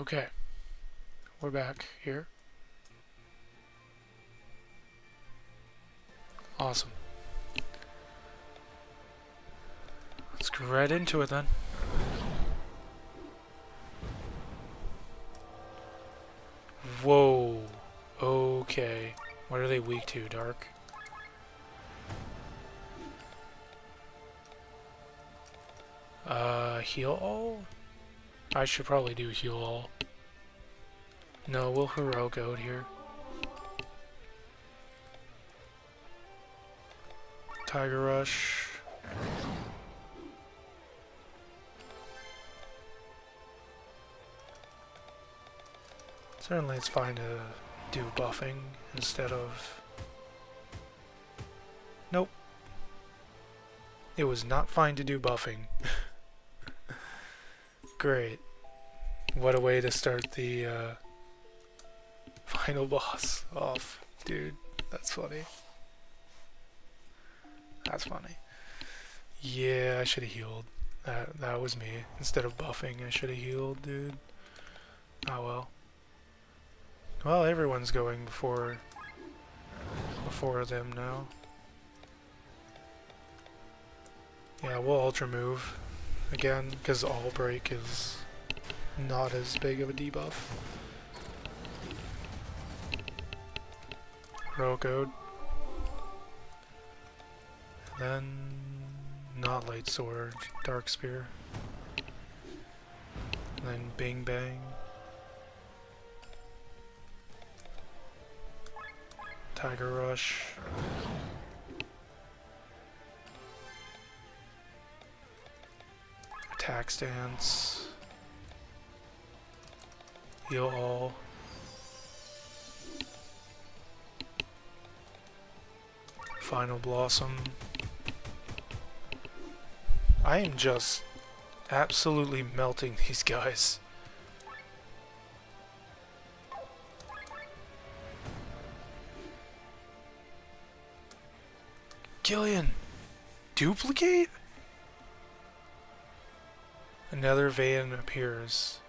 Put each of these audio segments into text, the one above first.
Okay, we're back here. Awesome. Let's go right into it then. Whoa. Okay. What are they weak to, Dark? Heal all? I should probably do heal all. No, we'll heroic out here. Tiger Rush. Certainly it's fine to do buffing instead of... Nope. It was not fine to do buffing. Great. What a way to start the final boss off. Dude, that's funny. That's funny. Yeah, I should have healed. That was me. Instead of buffing, I should have healed, dude. Oh well. Well, everyone's going before them now. Yeah, we'll ultra move again because all break is not as big of a debuff. Heroic Ode. Then not Light Sword, Dark Spear. Then Bing Bang. Tiger Rush. Attack Stance. Heal all. Final Blossom. I am just absolutely melting these guys. Gillian! Duplicate? Another Vayan appears.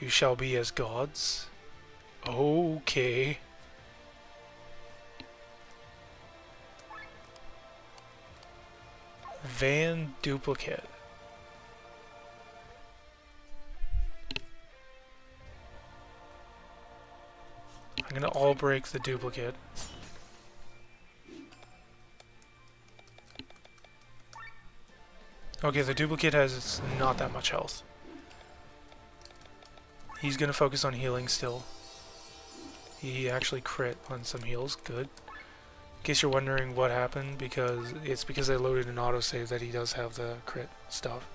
You shall be as gods? Okay. Van duplicate. I'm gonna all break the duplicate. Okay, the duplicate has not that much health. He's gonna focus on healing still. He actually crit on some heals, good. In case you're wondering what happened, it's because I loaded an autosave that he does have the crit stuff.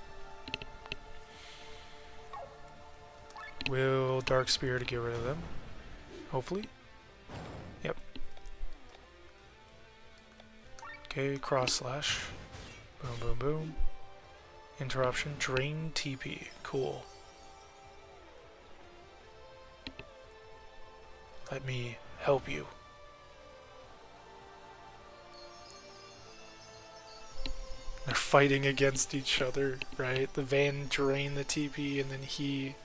Will Dark Spear to get rid of them. Hopefully. Yep. Okay, cross slash. Boom, boom, boom. Interruption. Drain TP. Cool. Let me help you. They're fighting against each other, right? The Van drain the TP and then he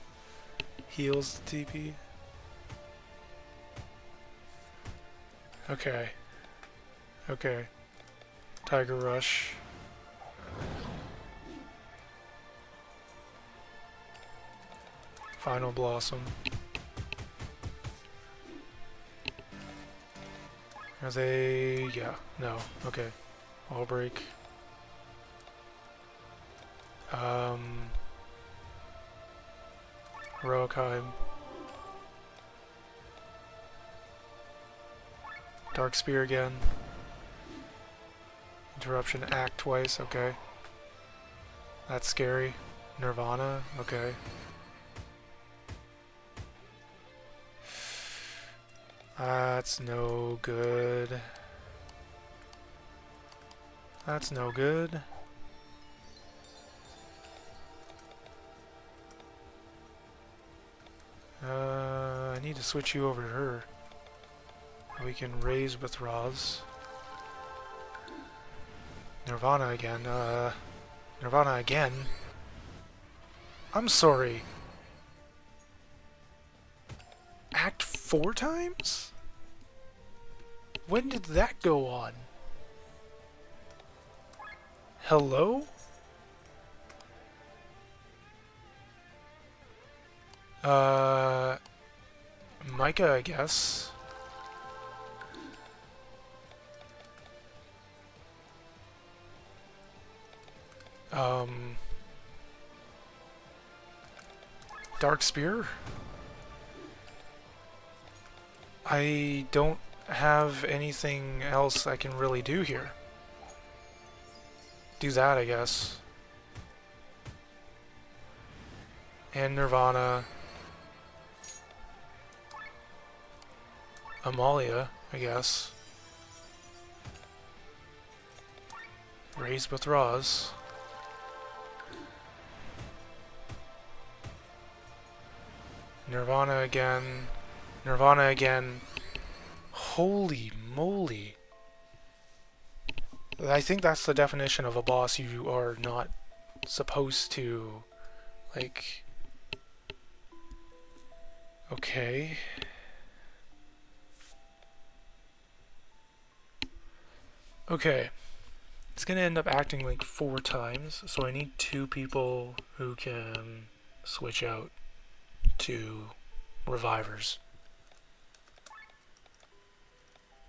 heals the TP. Okay. Okay. Tiger Rush. Final Blossom. Are they... yeah. No. Okay. All break. Heroicheim. Dark Spear again. Interruption act twice, okay. That's scary. Nirvana, okay. That's no good. That's no good. I need to switch you over to her. We can raise with Roz. Nirvana again. Nirvana again. I'm sorry. Act 4 times? When did that go on? Hello? Micah, I guess. Dark Spear? I don't have anything else I can really do here. Do that, I guess. And Nirvana. Amalia, I guess. Raise with Roz. Nirvana again. Nirvana again. Holy moly. I think that's the definition of a boss you are not supposed to, like... Okay. Okay. It's gonna end up acting like 4 times, so I need 2 people who can switch out to revivers.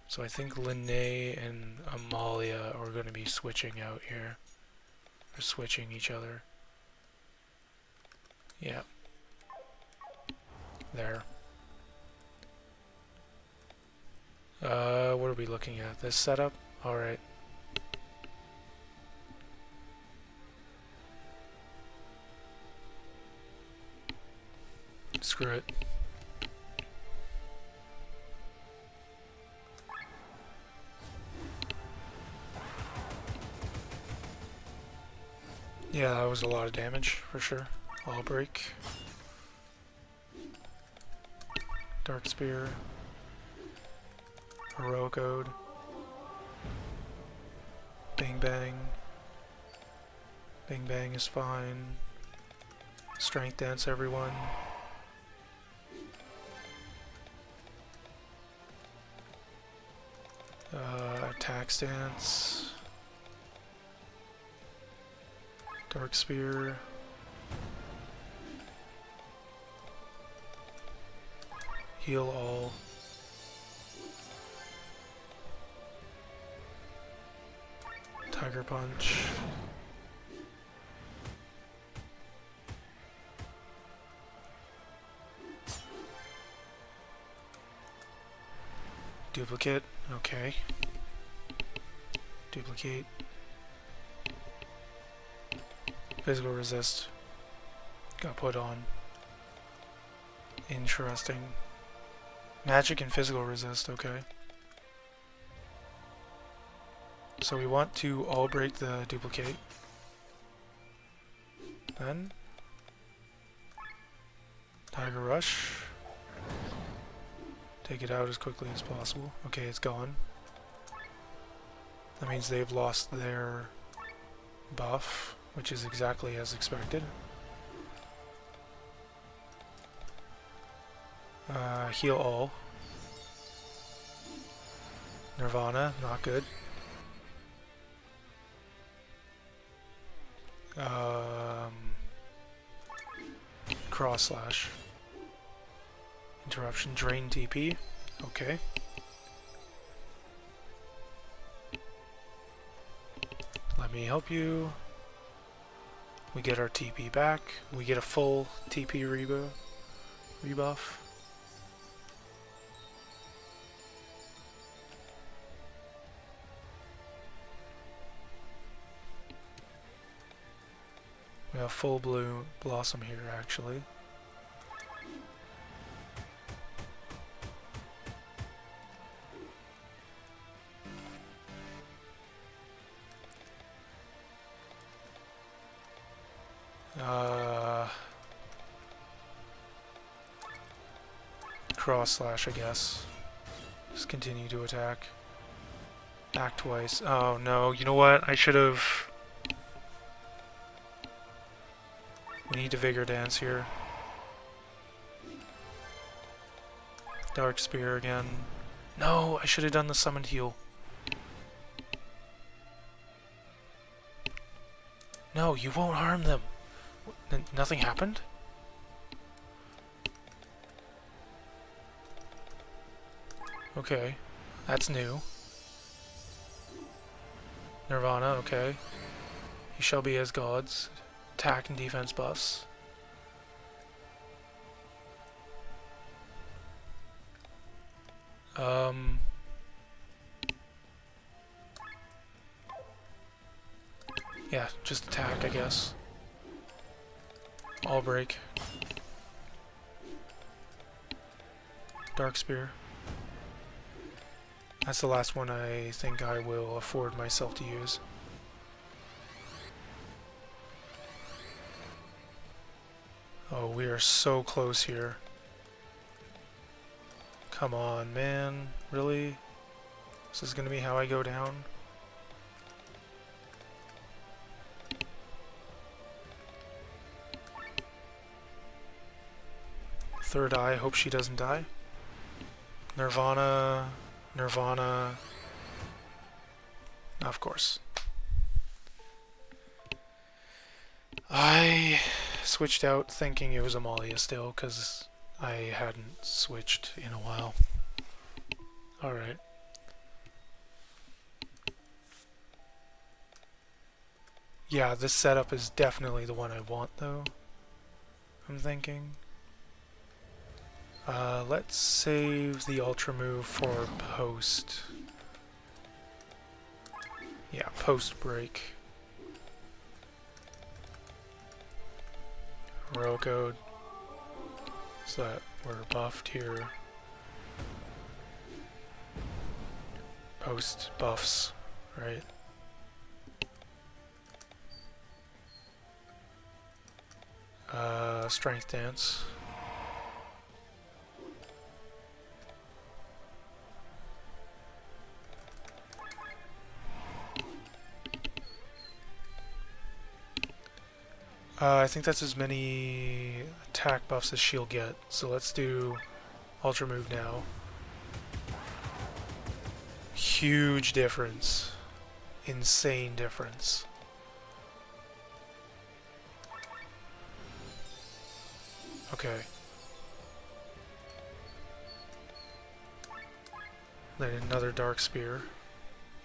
So I think Linnea and Amalia are going to be switching out here. They're switching each other. Yeah. There. What are we looking at? This setup? Alright. Screw it. Yeah, that was a lot of damage, for sure. All break. Dark Spear. Heroic Ode. Bang Bang. Bang Bang is fine. Strength Dance, everyone. Attack Stance. Dark Spear. Heal all. Tiger Punch. Duplicate. Okay. Duplicate. Physical resist. Got put on. Interesting. Magic and physical resist, okay. So we want to all break the duplicate. Then Tiger Rush. Take it out as quickly as possible. Okay, it's gone. That means they've lost their buff, which is exactly as expected. Heal all. Nirvana, not good. Cross slash. Interruption, drain TP. Okay. Let me help you. We get our TP back. We get a full TP rebuff. We have full blue blossom here, actually. Cross slash, I guess. Just continue to attack. Act twice. Oh no, you know what? I should have... We need to Vigor Dance here. Dark Spear again. No, I should have done the Summoned Heal. No, you won't harm them. Nothing happened? Okay, that's new. Nirvana, okay. You shall be as gods. Attack and defense buffs. Yeah, just attack, I guess. All break. Dark Spear. That's the last one I think I will afford myself to use. Oh, we are so close here. Come on, man. Really? This is gonna be how I go down? Third eye, hope she doesn't die. Nirvana. Nirvana. Of course. I switched out thinking it was Amalia still, because I hadn't switched in a while. Alright. Yeah, this setup is definitely the one I want, though. I'm thinking. Let's save the Ultra move for post. Yeah, post break. Heroic Ode. So that we're buffed here. Post buffs, right? Strength Dance. I think that's as many attack buffs as she'll get, so let's do Ultra Move now. Huge difference. Insane difference. Okay. Then another Dark Spear.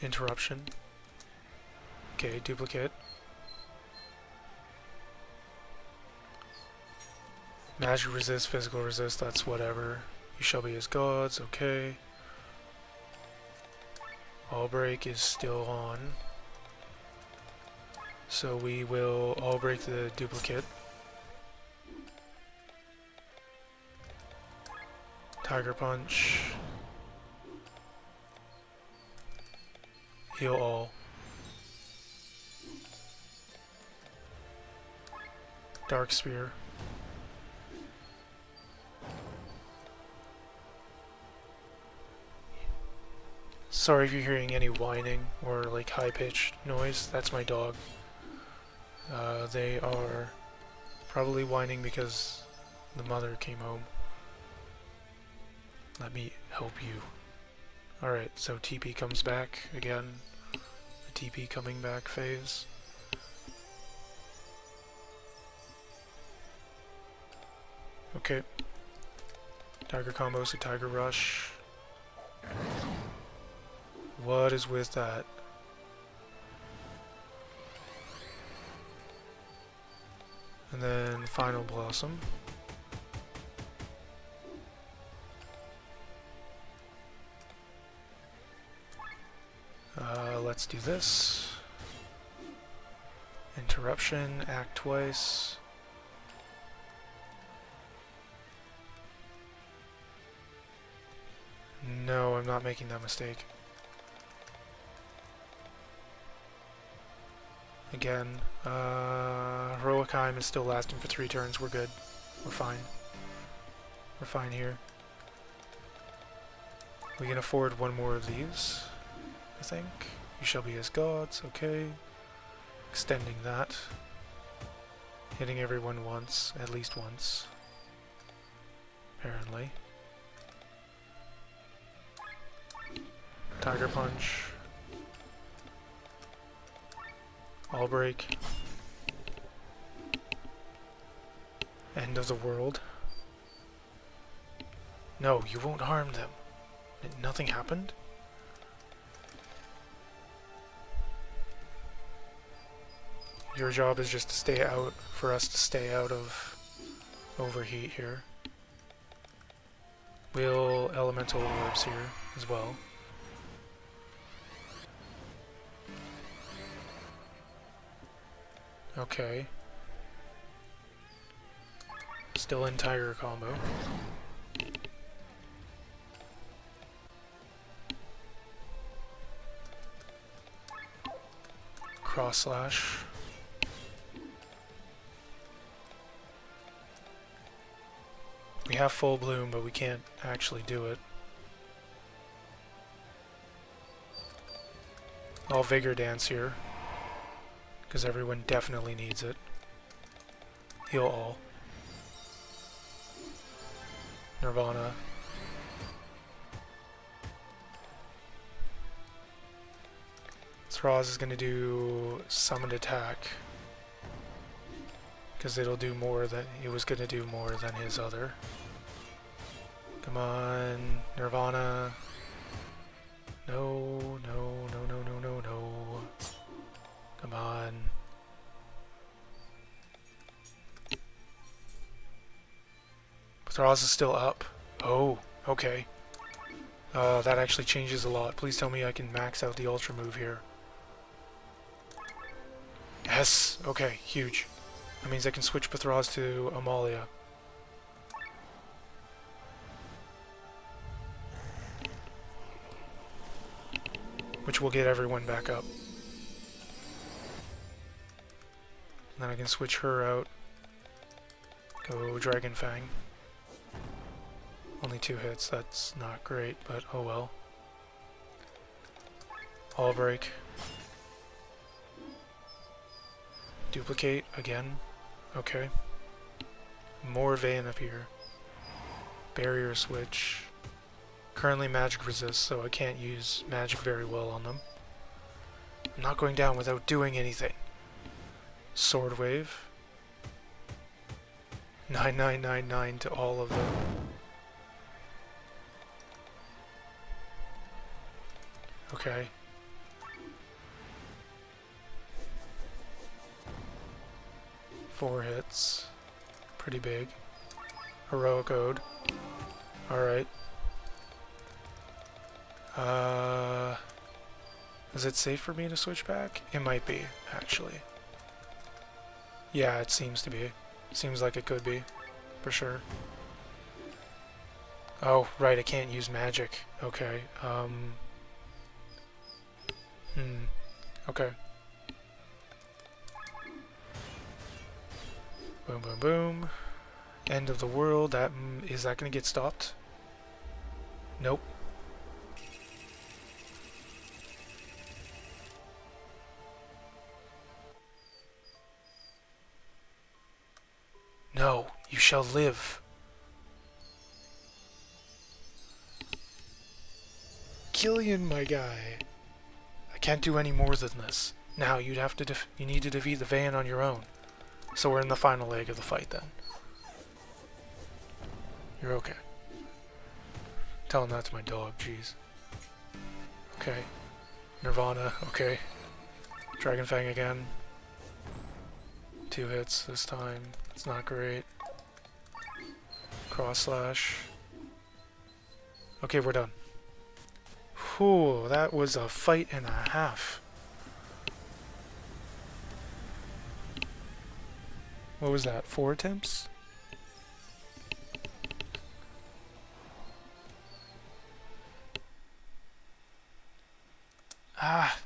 Interruption. Okay, duplicate. Magic resist, physical resist, that's whatever. You shall be as gods, okay. All break is still on. So we will all break the duplicate. Tiger Punch. Heal all. Dark Spear. Sorry if you're hearing any whining or like high-pitched noise, that's my dog. They are probably whining because the mother came home. Let me help you. Alright, so TP comes back again. The TP coming back phase. Okay. Tiger combo, so Tiger Rush. What is with that? And then Final Blossom. Let's do this. Interruption, act twice. No, I'm not making that mistake. Again, Heroic Heim is still lasting for 3 turns. We're good. We're fine. We're fine here. We can afford one more of these, I think. You shall be as gods, okay. Extending that. Hitting everyone once, at least once. Apparently. Tiger Punch. All break. End of the world. No, you won't harm them. Nothing happened? Your job is just to stay out, for us to stay out of overheat here. We'll elemental orbs here as well. Okay. Still in Tiger combo. Cross slash. We have full bloom, but we can't actually do it. I'll Vigor Dance here, because everyone definitely needs it. Heal all. Nirvana. Throz is going to do Summoned Attack, because it'll do more than it was going to do more than his other. Come on, Nirvana. No, no, no, no, no, no, no. Come on. Throz is still up. Oh, okay. That actually changes a lot. Please tell me I can max out the Ultra move here. Yes! Okay, huge. That means I can switch Pathraz to Amalia. Which will get everyone back up. And then I can switch her out. Go Dragon Fang. Only 2 hits, that's not great, but oh well. All break. Duplicate again. Okay. More Vayne up here. Barrier switch. Currently magic resist, so I can't use magic very well on them. I'm not going down without doing anything. Sword wave. 9999 to all of them. Okay. Four hits. Pretty big. Heroic Ode. Alright. Is it safe for me to switch back? It might be, actually. Yeah, it seems to be. Seems like it could be, for sure. Oh, right, I can't use magic. Okay, okay. Boom, boom, boom. End of the world. That is that going to get stopped? Nope. No, you shall live. Killian, my guy. I can't do any more than this. Now you'd have to you need to defeat the Vayne on your own. So we're in the final leg of the fight then. You're okay. Tell him that to my dog, jeez. Okay. Nirvana, okay. Dragon Fang again. 2 hits this time. It's not great. Cross slash. Okay, we're done. Whew, that was a fight and a half. What was that? 4 attempts? Ah.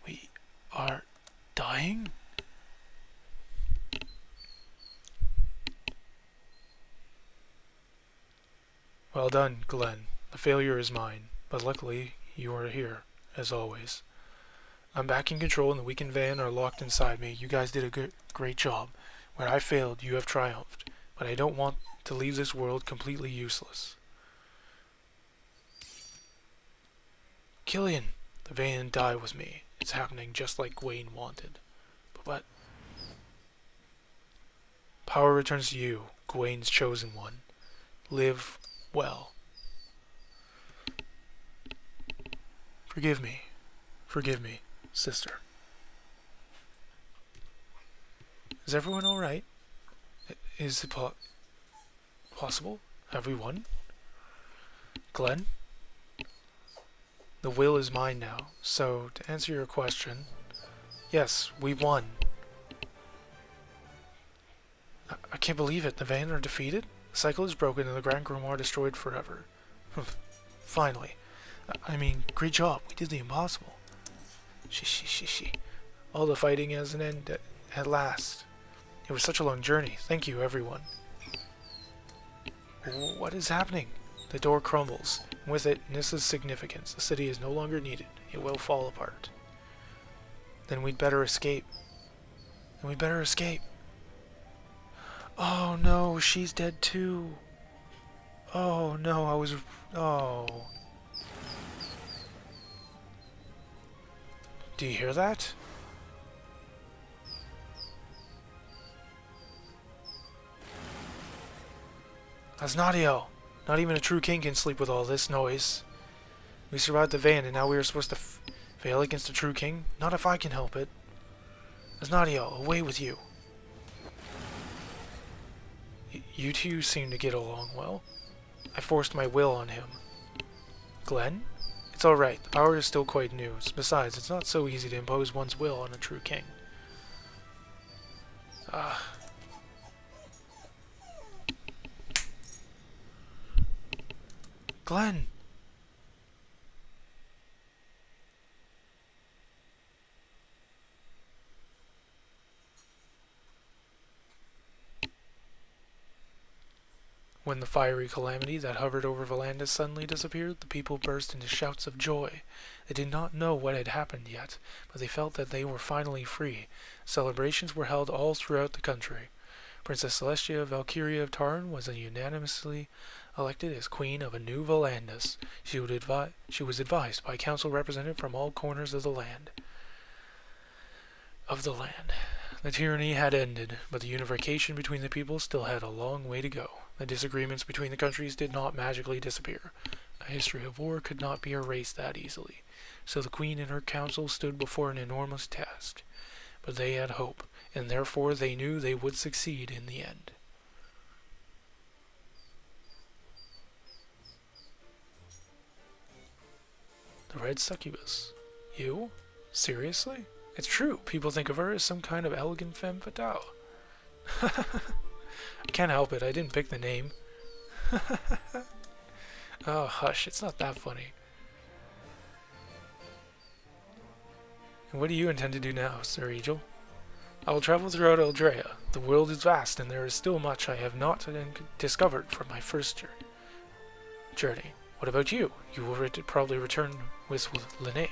We are dying? Well done, Glenn. The failure is mine, but luckily you are here, as always. I'm back in control and the weakened van are locked inside me. You guys did a great job. Where I failed, you have triumphed. But I don't want to leave this world completely useless. Killian, the van die with me. It's happening just like Wayne wanted. But what? Power returns to you, Gawain's chosen one. Live well. Forgive me, sister. Is everyone alright? Is it possible? Have we won? Glenn? The will is mine now, so to answer your question, yes, we won. I can't believe it. The Van are defeated? The cycle is broken and the Grand Grimoire destroyed forever. Finally. I mean, great job. We did the impossible. She. All the fighting has an end at last. It was such a long journey. Thank you, everyone. What is happening? The door crumbles, and with it, Nissa's significance. The city is no longer needed. It will fall apart. Then we'd better escape. Oh no, she's dead too. Oh no, oh. Do you hear that? That's Nadio. Not even a true king can sleep with all this noise. We survived the van and now we are supposed to fail against a true king? Not if I can help it. Nadio, away with you. You two seem to get along well. I forced my will on him. Glenn? It's alright, the power is still quite new. Besides, it's not so easy to impose one's will on a true king. Glenn! When the fiery calamity that hovered over Valandis suddenly disappeared, the people burst into shouts of joy. They did not know what had happened yet, but they felt that they were finally free. Celebrations were held all throughout the country. Princess Celestia Valkyria of Tarn was unanimously elected as queen of a new Valandis. She was advised by a council representative from all corners of the land. The tyranny had ended, but the unification between the people still had a long way to go. The disagreements between the countries did not magically disappear. A history of war could not be erased that easily, so the queen and her council stood before an enormous task. But they had hope, and therefore they knew they would succeed in the end. The Red Succubus. You? Seriously? It's true. People think of her as some kind of elegant femme fatale. I can't help it. I didn't pick the name. Oh, hush. It's not that funny. And what do you intend to do now, Sir Egil? I will travel throughout Eldrea. The world is vast, and there is still much I have not discovered from my first journey. What about you? You will probably return with Linné.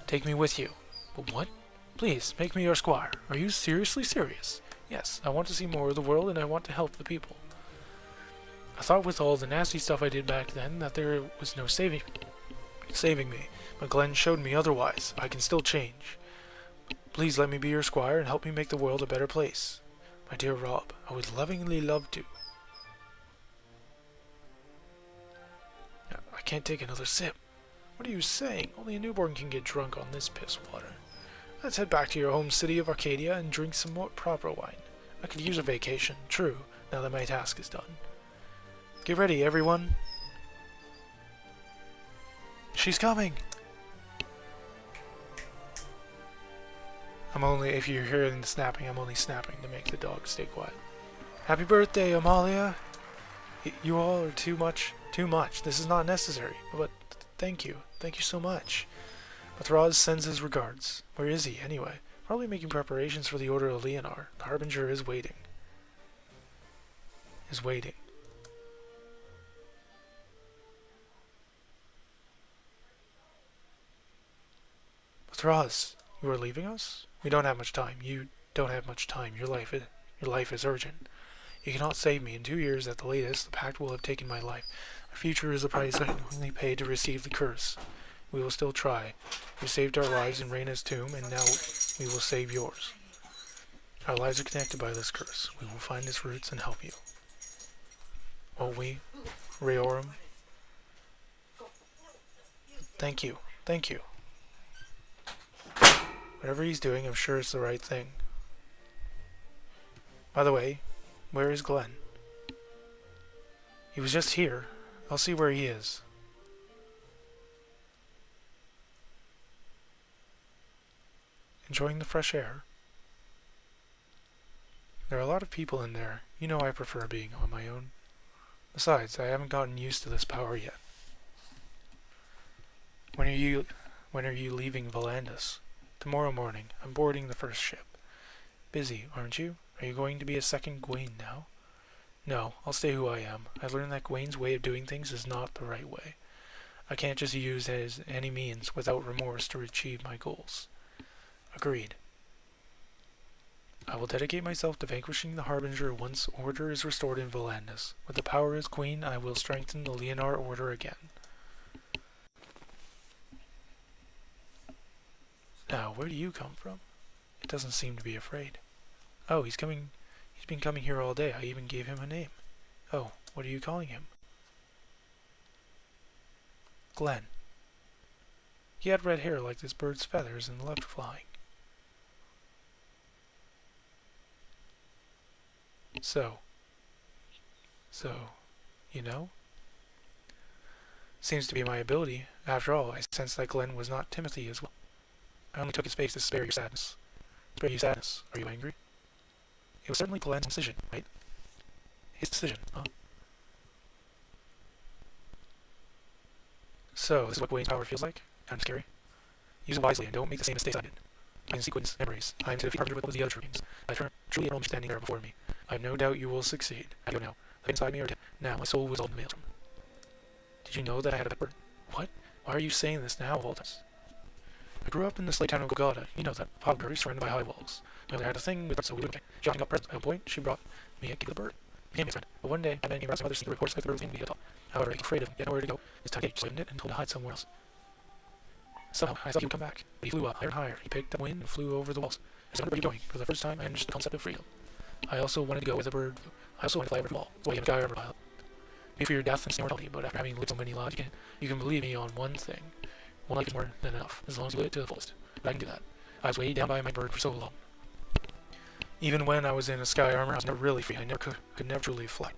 Take me with you. But what? Please, make me your squire. Are you seriously serious? Yes, I want to see more of the world and I want to help the people. I thought with all the nasty stuff I did back then that there was no saving me, but Glenn showed me otherwise. I can still change. Please let me be your squire and help me make the world a better place. My dear Rob, I would lovingly love to. I can't take another sip. What are you saying? Only a newborn can get drunk on this piss water. Let's head back to your home city of Arcadia and drink some more proper wine. I could use a vacation, true, now that my task is done. Get ready, everyone. She's coming! If you're hearing the snapping, I'm only snapping to make the dog stay quiet. Happy birthday, Amalia! You all are too much. This is not necessary, but thank you. Thank you so much. Mathraz sends his regards. Where is he, anyway? Probably making preparations for the Order of Leonar. The Harbinger is waiting. Thraz, you are leaving us? We don't have much time. You don't have much time. Your life is urgent. You cannot save me. In 2 years at the latest, the pact will have taken my life. Our future is the price I only pay to receive the curse. We will still try. We saved our lives in Reyna's tomb, and now we will save yours. Our lives are connected by this curse. We will find its roots and help you. Won't we, Rayorum? Thank you. Thank you. Whatever he's doing, I'm sure it's the right thing. By the way, where is Glenn? He was just here. I'll see where he is. Enjoying the fresh air. There are a lot of people in there. You know I prefer being on my own. Besides, I haven't gotten used to this power yet. When are you leaving Volandis? Tomorrow morning. I'm boarding the first ship. Busy, aren't you? Are you going to be a second Gwaine now? No, I'll stay who I am. I learned that Gwaine's way of doing things is not the right way. I can't just use it as any means without remorse to achieve my goals. Agreed. I will dedicate myself to vanquishing the Harbinger once order is restored in Volandis. With the power as Queen, I will strengthen the Leonar Order again. Now, where do you come from? It doesn't seem to be afraid. Oh, he's been coming here all day. I even gave him a name. Oh, what are you calling him? Glenn. He had red hair like this bird's feathers and loved flying. So, you know? Seems to be my ability. After all, I sensed that Glenn was not Timothy as well. I only took his face to spare your sadness. Spare you sadness. Are you angry? It was certainly Glenn's decision, right? His decision, huh? So, this is what Gwaine's power feels like? Kind of scary. Use it wisely and don't make the same mistakes I did. In sequence, embrace. I am to defeat Harbinger with the other true kings. I truly am standing there before me. I have no doubt you will succeed. I go now. Look inside me or dead. Now, my soul was all in the maelstrom. Did you know that I had a pet bird? What? Why are you saying this now, Voltas? I grew up in the slave town of Golgotha. You know that. Hogberry surrounded by high walls. My mother had a thing with birds, so we wouldn't. She often got presents. At one point, she brought me a cake with a bird. Became my friend. But one day, I met around some others, the reports like the bird was going to be a top. However, I was afraid of him. He had nowhere to go. This time, he just lived in it and told to hide somewhere else. Somehow, I thought he would come back. But he flew up higher and higher. He picked up wind and flew over the walls. I wondered where he was going. For the first time, I understood the concept of freedom. I also wanted to go with a bird. I also wanted to fly over the wall. So I became a sky armor pilot. Be for your death and immortality, but after having lived so many lives, you can believe me on one thing. One life is more than enough, as long as you live it to the fullest. But I can do that. I was weighed down by my bird for so long. Even when I was in a sky armor, I was never really free. I never could never truly fly.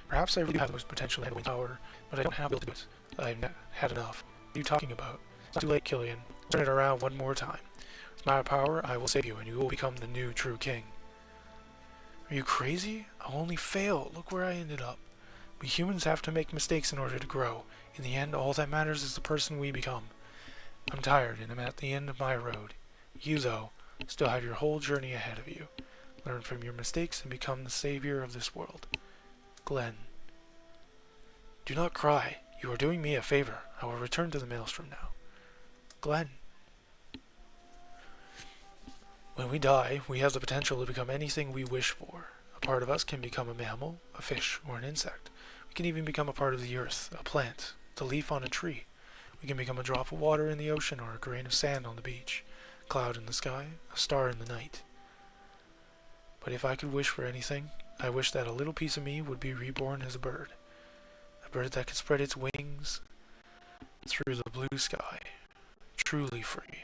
Perhaps I really do have the most potential and wind power, but I don't have the ability to do it. I've had enough. What are you talking about? It's not too late, Killian. Turn it around one more time. With my power, I will save you, and you will become the new true king. Are you crazy? I'll only fail. Look where I ended up. We humans have to make mistakes in order to grow. In the end, all that matters is the person we become. I'm tired, and I'm at the end of my road. You, though, still have your whole journey ahead of you. Learn from your mistakes and become the savior of this world. Glenn. Do not cry. You are doing me a favor. I will return to the maelstrom now. Glenn. When we die, we have the potential to become anything we wish for. A part of us can become a mammal, a fish, or an insect. We can even become a part of the earth, a plant, the leaf on a tree. We can become a drop of water in the ocean or a grain of sand on the beach, a cloud in the sky, a star in the night. But if I could wish for anything, I wish that a little piece of me would be reborn as a bird that could spread its wings through the blue sky, truly free.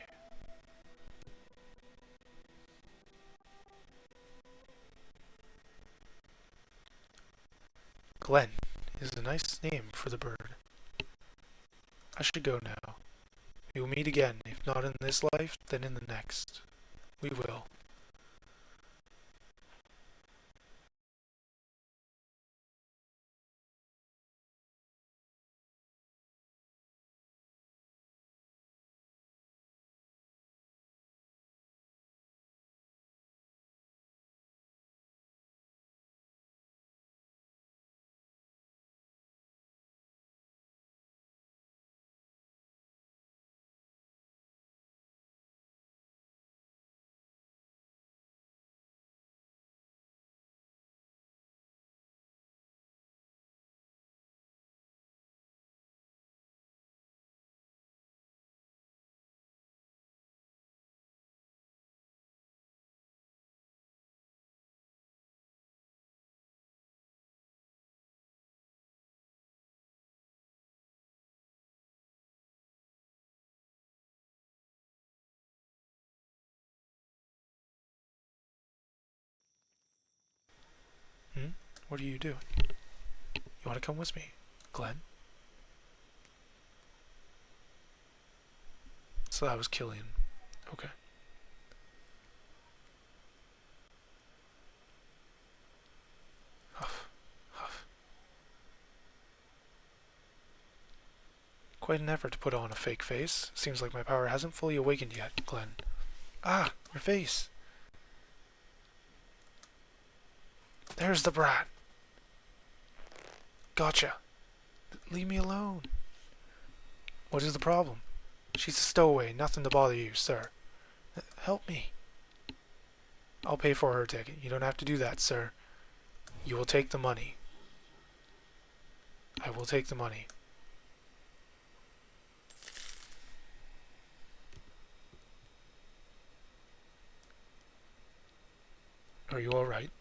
Glenn is a nice name for the bird. I should go now. We will meet again, if not in this life, then in the next. We will. What are you doing? You want to come with me, Glenn? So that was Killian. Okay. Huff. Huff. Quite an effort to put on a fake face. Seems like my power hasn't fully awakened yet, Glenn. Ah, your face. There's the brat. Gotcha. Leave me alone. What is the problem? She's a stowaway, nothing to bother you, sir. Help me. I'll pay for her ticket. You don't have to do that, sir. You will take the money. I will take the money. Are you alright?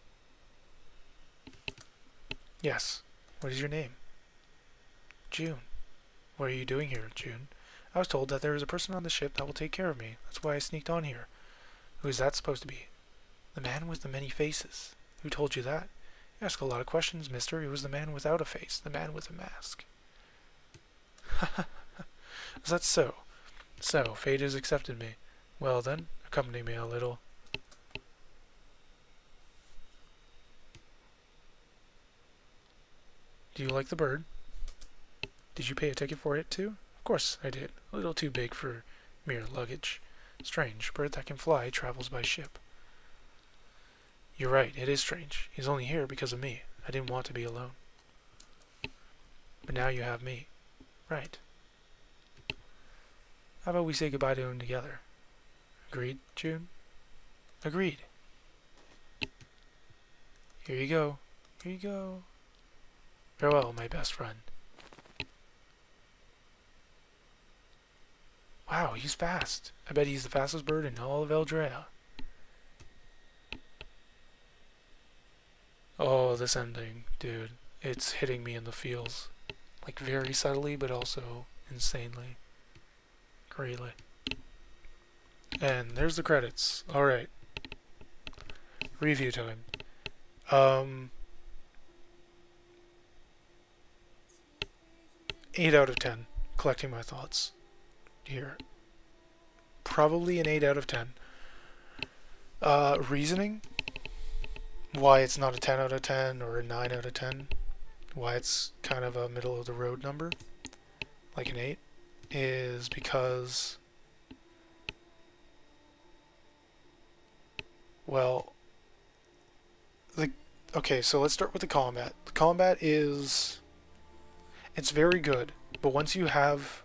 Yes. What is your name? June. What are you doing here, June? I was told that there is a person on the ship that will take care of me. That's why I sneaked on here. Who is that supposed to be? The man with the many faces. Who told you that? You ask a lot of questions, mister. It was the man without a face. The man with a mask. Is that so? So, fate has accepted me. Well then, accompany me a little. Do you like the bird? Did you pay a ticket for it too? Of course I did. A little too big for mere luggage. Strange. Bird that can fly travels by ship. You're right, it is strange. He's only here because of me. I didn't want to be alone. But now you have me. Right. How about we say goodbye to him together? Agreed, June? Agreed. Here you go. Here you go. Farewell, my best friend. Wow, he's fast. I bet he's the fastest bird in all of Eldrea. Oh, this ending, dude. It's hitting me in the feels. Like, very subtly, but also insanely. Greatly. And there's the credits. Alright. Review time. 8 out of 10. Collecting my thoughts here. Probably an 8 out of 10. Reasoning? Why it's not a 10 out of 10 or a 9 out of 10. Why it's kind of a middle of the road number. Like an 8. Is because... Well... Okay, so let's start with the combat. The combat is... It's very good, but once you have...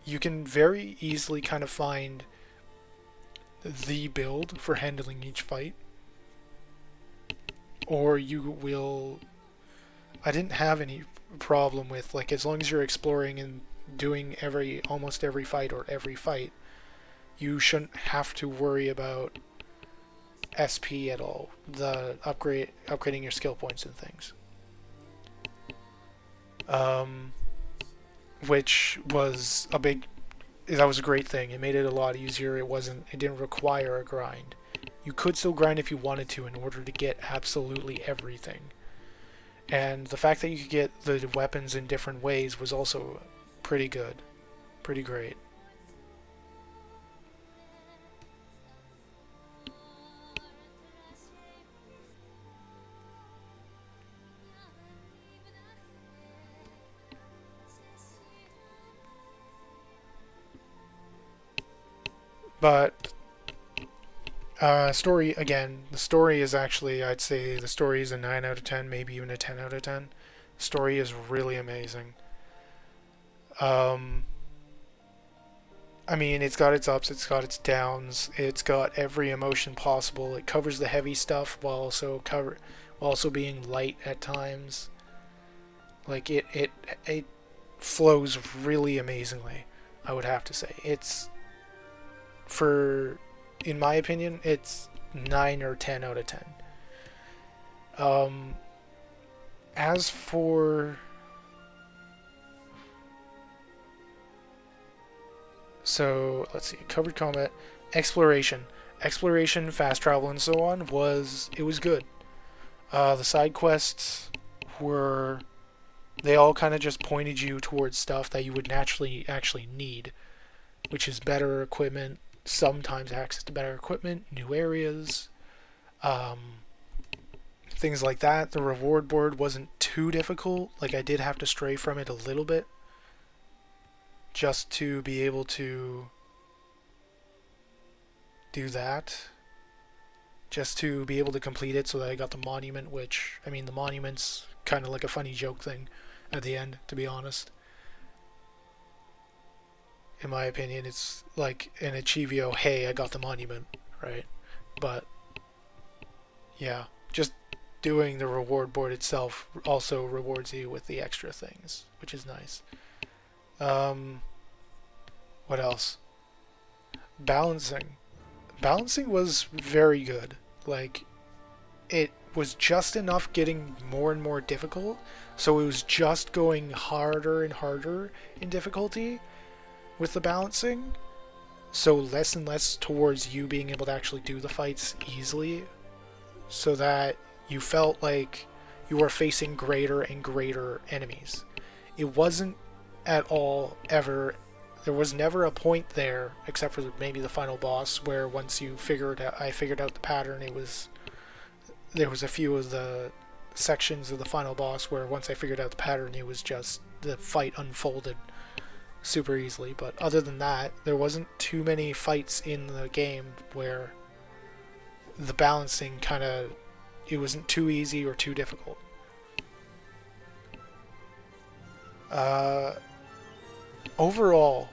You can very easily kind of find the build for handling each fight. Or you will... I didn't have any problem with, like, as long as you're exploring and doing almost every fight or every fight, you shouldn't have to worry about SP at all. The upgrading your skill points and things. Which was that was a great thing. It made it a lot easier. It didn't require a grind. You could still grind if you wanted to in order to get absolutely everything. And the fact that you could get the weapons in different ways was also pretty good. Pretty great. But story, again, the story is actually, I'd say the story is a 9 out of 10, maybe even a 10 out of 10. The story is really amazing. I mean, it's got its ups, it's got its downs, it's got every emotion possible. It covers the heavy stuff while also being light at times. Like it flows really amazingly, I would have to say. In my opinion, it's 9 or 10 out of 10. As for... So, let's see. Covered combat. Exploration, fast travel, and so on it was good. The side quests were, they all kind of just pointed you towards stuff that you would naturally actually need, which is better equipment, sometimes access to better equipment, new areas, um, things like that. The reward board wasn't too difficult. Like, I did have to stray from it a little bit just to be able to do that. Just to be able to complete it so that I got the monument, which, I mean, the monument's kind of like a funny joke thing at the end, to be honest. In my opinion, it's like an Achievio, hey, I got the monument, right? But, yeah, just doing the reward board itself also rewards you with the extra things, which is nice. What else? Balancing. Balancing was very good. Like, it was just enough getting more and more difficult, so it was just going harder and harder in difficulty with the balancing, so less and less towards you being able to actually do the fights easily, so that you felt like you were facing greater and greater enemies. It wasn't at all ever, there was never a point there, except for maybe the final boss, where once you I figured out the pattern, there was a few of the sections of the final boss where once I figured out the pattern, it was just, the fight unfolded super easily. But other than that, there wasn't too many fights in the game where the balancing kind of, it wasn't too easy or too difficult. Overall,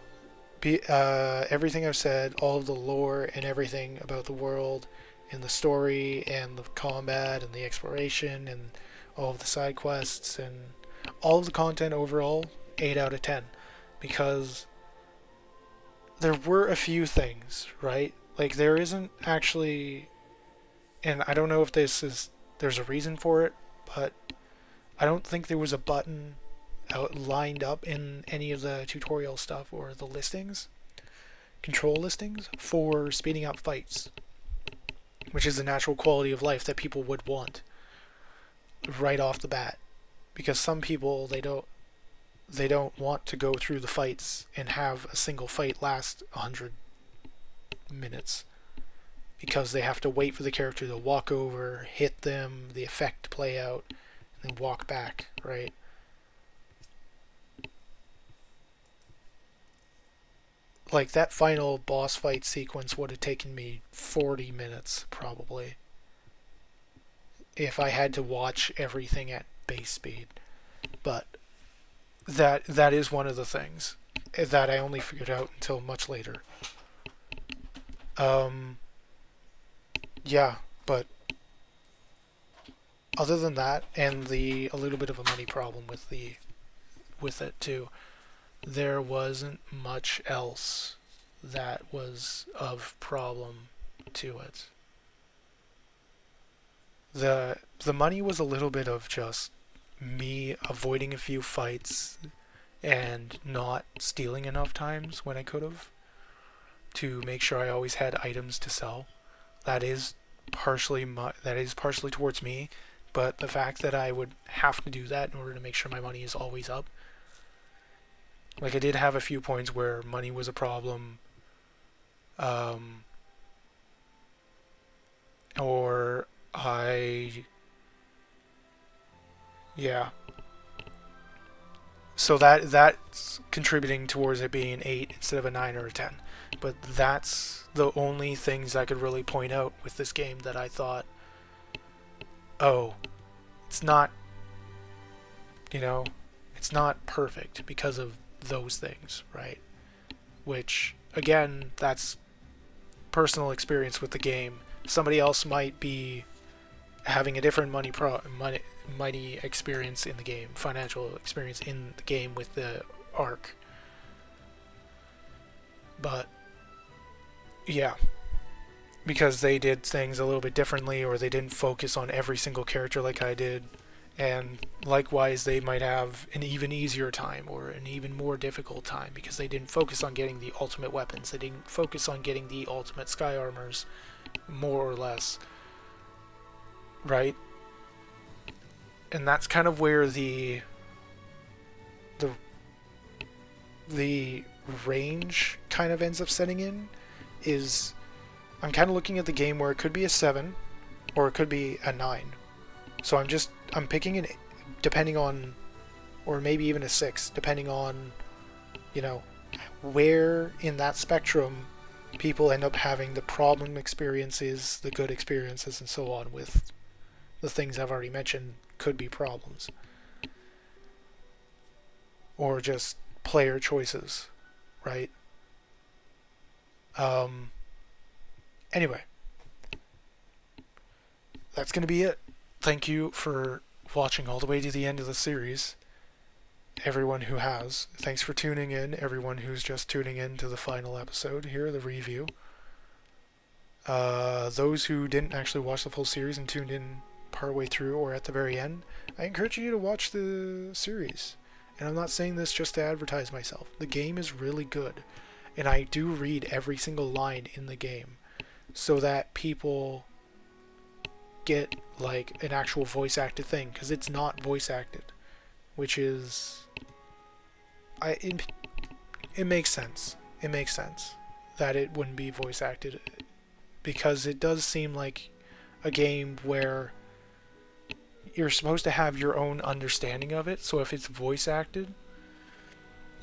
everything I've said, all of the lore and everything about the world and the story and the combat and the exploration and all of the side quests and all of the content overall, 8 out of 10. Because there were a few things, right? Like, there isn't actually, and I don't know if there's a reason for it, but I don't think there was a button lined up in any of the tutorial stuff or the listings, control listings, for speeding up fights, which is a natural quality of life that people would want right off the bat. Because some people, they don't want to go through the fights and have a single fight last 100 minutes, because they have to wait for the character to walk over, hit them, the effect to play out, and then walk back, right? Like, that final boss fight sequence would have taken me 40 minutes, probably, if I had to watch everything at base speed. But that is one of the things that I only figured out until much later. Yeah, but other than that, and a little bit of a money problem with it too, there wasn't much else that was of problem to it. The money was a little bit of just me avoiding a few fights and not stealing enough times when I could have, to make sure I always had items to sell. That is partially towards me, but the fact that I would have to do that in order to make sure my money is always up. Like, I did have a few points where money was a problem, or yeah. So that's contributing towards it being an 8 instead of a 9 or a 10. But that's the only things I could really point out with this game that I thought, oh, it's not, it's not perfect because of those things, right? Which, again, that's personal experience with the game. Somebody else might be having a different money experience in the game, financial experience in the game with the arc. But yeah, because they did things a little bit differently, or they didn't focus on every single character like I did, and likewise they might have an even easier time or an even more difficult time because they didn't focus on getting the ultimate weapons, they didn't focus on getting the ultimate sky armors, more or less, right? And that's kind of where the range kind of ends up setting in. Is I'm kind of looking at the game where it could be a 7 or it could be a 9. So I'm picking it depending on, or maybe even a 6, depending on, you know, where in that spectrum people end up having the problem experiences, the good experiences, and so on with the things I've already mentioned could be problems. Or just player choices, right? Anyway, that's going to be it. Thank you for watching all the way to the end of the series. Everyone who has. Thanks for tuning in. Everyone who's just tuning in to the final episode here, the review. Those who didn't actually watch the full series and tuned in partway through or at the very end, I encourage you to watch the series. And I'm not saying this just to advertise myself. The game is really good. And I do read every single line in the game so that people get like an actual voice acted thing, because it's not voice acted, which is it makes sense. It makes sense that it wouldn't be voice acted, because it does seem like a game where you're supposed to have your own understanding of it. So if it's voice acted,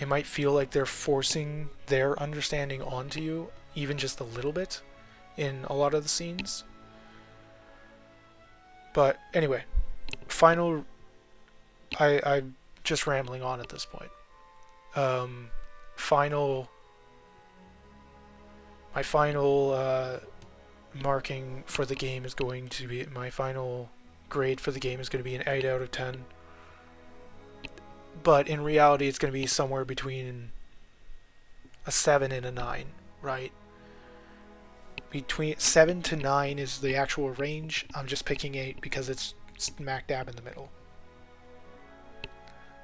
it might feel like they're forcing their understanding onto you, even just a little bit, in a lot of the scenes. But anyway, I'm just rambling on at this point. My final marking for the game is going to be, my final grade for the game is going to be an 8 out of 10. But in reality, it's going to be somewhere between a 7 and a 9, right? Between 7 to 9 is the actual range. I'm just picking 8 because it's smack dab in the middle.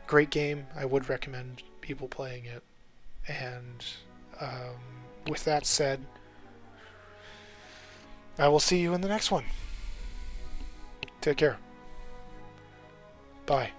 Great game. I would recommend people playing it. And with that said, I will see you in the next one. Take care. Bye.